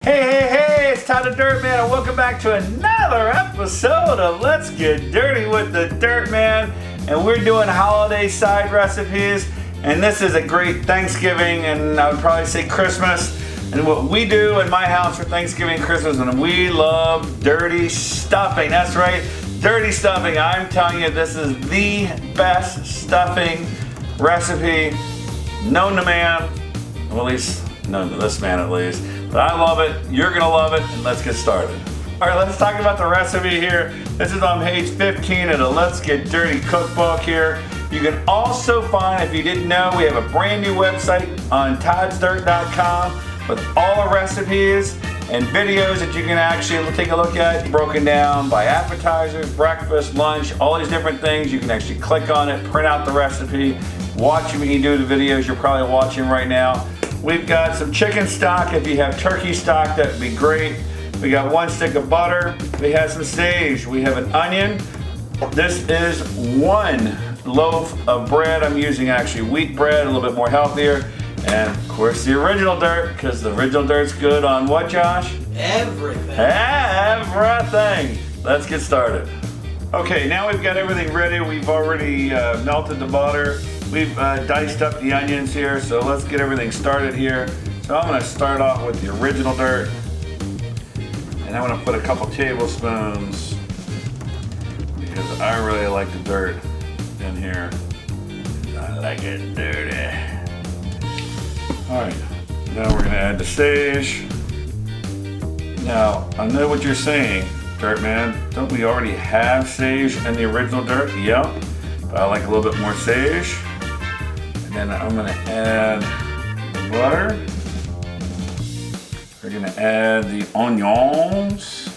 Hey, it's Todd the Dirt Man, and welcome back to another episode of Let's Get Dirty with the Dirt Man. And we're doing holiday side recipes, and this is a great Thanksgiving, and I would probably say Christmas. And what we do in my house for Thanksgiving and Christmas, and we love dirty stuffing. That's right, dirty stuffing. I'm telling you, this is the best stuffing recipe known to man, well, at least known to this man at least. But I love it, you're gonna love it, and let's get started. All right, let's talk about the recipe here. This is on page 15 of the Let's Get Dirty cookbook here. You can also find, if you didn't know, we have a brand new website on toddsdirt.com with all the recipes and videos that you can actually take a look at, broken down by appetizers, breakfast, lunch, all these different things. You can actually click on it, print out the recipe, watch when you do the videos you're probably watching right now. We've got some chicken stock. If you have turkey stock, that would be great. We got 1 stick of butter. We have some sage. We have an onion. This is 1 loaf of bread. I'm using actually wheat bread, a little bit more healthier. And of course the original dirt, because the original dirt's good on what, Josh? Everything. Everything. Let's get started. Okay, now we've got everything ready. We've already melted the butter. We've diced up the onions here, so let's get everything started here. So I'm gonna start off with the original dirt. And I'm gonna put a couple tablespoons, because I really like the dirt in here. I like it dirty. All right, now we're gonna add the sage. Now, I know what you're saying, Dirt Man. Don't we already have sage in the original dirt? Yep, but I like a little bit more sage. And then I'm gonna add the butter. We're gonna add the onions.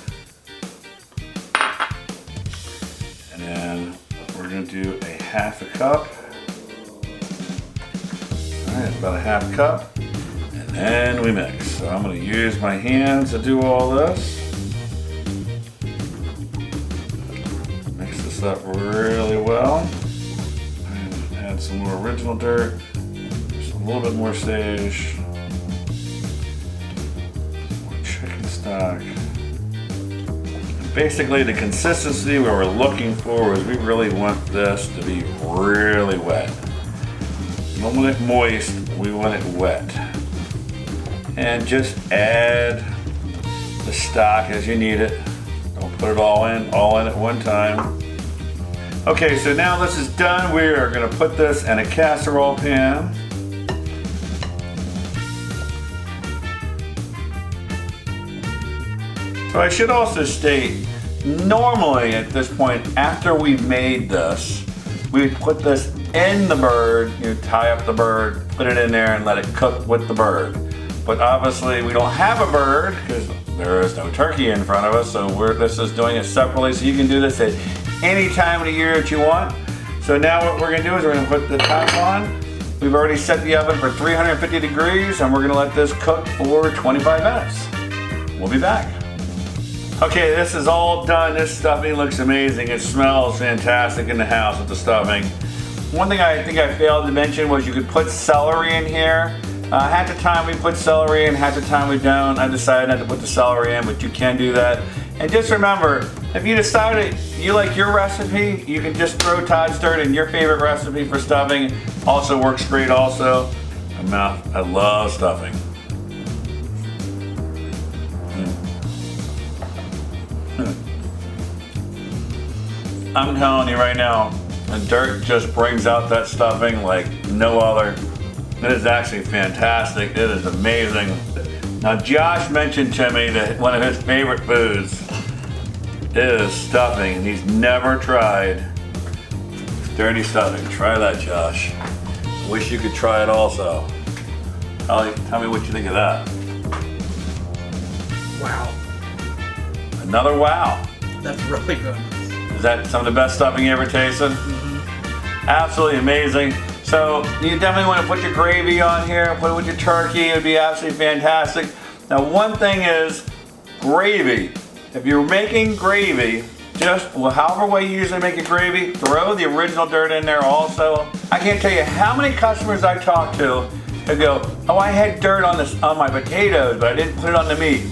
And then we're gonna do a 1/2 cup. All right, about a 1/2 cup. And then we mix. So I'm gonna use my hands to do all this. Mix this up really well. Add some more original dirt, just a little bit more sage, more chicken stock. And basically the consistency we we're looking for is we really want this to be really wet. We don't want it moist, we want it wet. And just add the stock as you need it. Don't put it all in at one time. Okay, so now this is done. We are gonna put this in a casserole pan. So I should also state, normally at this point, after we've made this, we would put this in the bird, tie up the bird, put it in there and let it cook with the bird. But obviously we don't have a bird because there is no turkey in front of us, so this is doing it separately, so you can do this at any time of the year that you want. So now what we're gonna do is we're gonna put the top on. We've already set the oven for 350 degrees, and we're gonna let this cook for 25 minutes. We'll be back. Okay, this is all done. This stuffing looks amazing. It smells fantastic in the house with the stuffing. One thing I think I failed to mention was you could put celery in here. Half the time we put celery in, half the time we don't. I decided not to put the celery in, but you can do that. And just remember, if you decided you like your recipe, you can just throw Todd's Dirt in your favorite recipe for stuffing. Also works great also. I love stuffing. I'm telling you right now, the dirt just brings out that stuffing like no other. It is actually fantastic. It is amazing. Now Josh mentioned to me that one of his favorite foods is stuffing, and he's never tried dirty stuffing. Try that, Josh. Wish you could try it also. Tell me what you think of that. Wow. Another wow. That's really good. Is that some of the best stuffing you ever tasted? Mm-hmm. Absolutely amazing. So you definitely want to put your gravy on here, put it with your turkey, it would be absolutely fantastic. Now one thing is gravy. If you're making gravy, just however way you usually make a gravy, throw the original dirt in there also. I can't tell you how many customers I talk to They'll go, oh, I had dirt on my potatoes, but I didn't put it on the meat.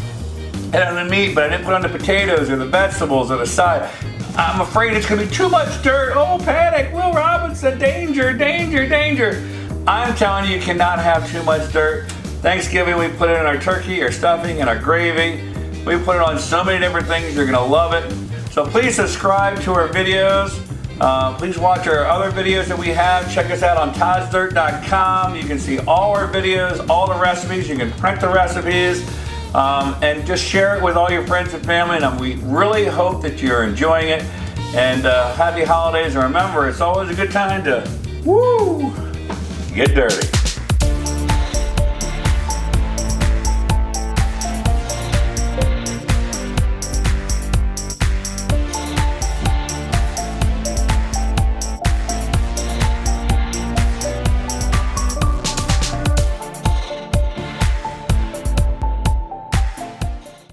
I had it on the meat, but I didn't put it on the potatoes or the vegetables or the side. I'm afraid it's gonna be too much dirt. Oh, panic, Will Robinson, danger, danger, danger. I'm telling you, you cannot have too much dirt. Thanksgiving, we put it in our turkey, our stuffing, and our gravy. We put it on so many different things, you're gonna love it. So please subscribe to our videos. Please watch our other videos that we have. Check us out on toddsdirt.com. You can see all our videos, all the recipes. You can print the recipes. And just share it with all your friends and family. And we really hope that you're enjoying it. And happy holidays. And remember, it's always a good time to, get dirty.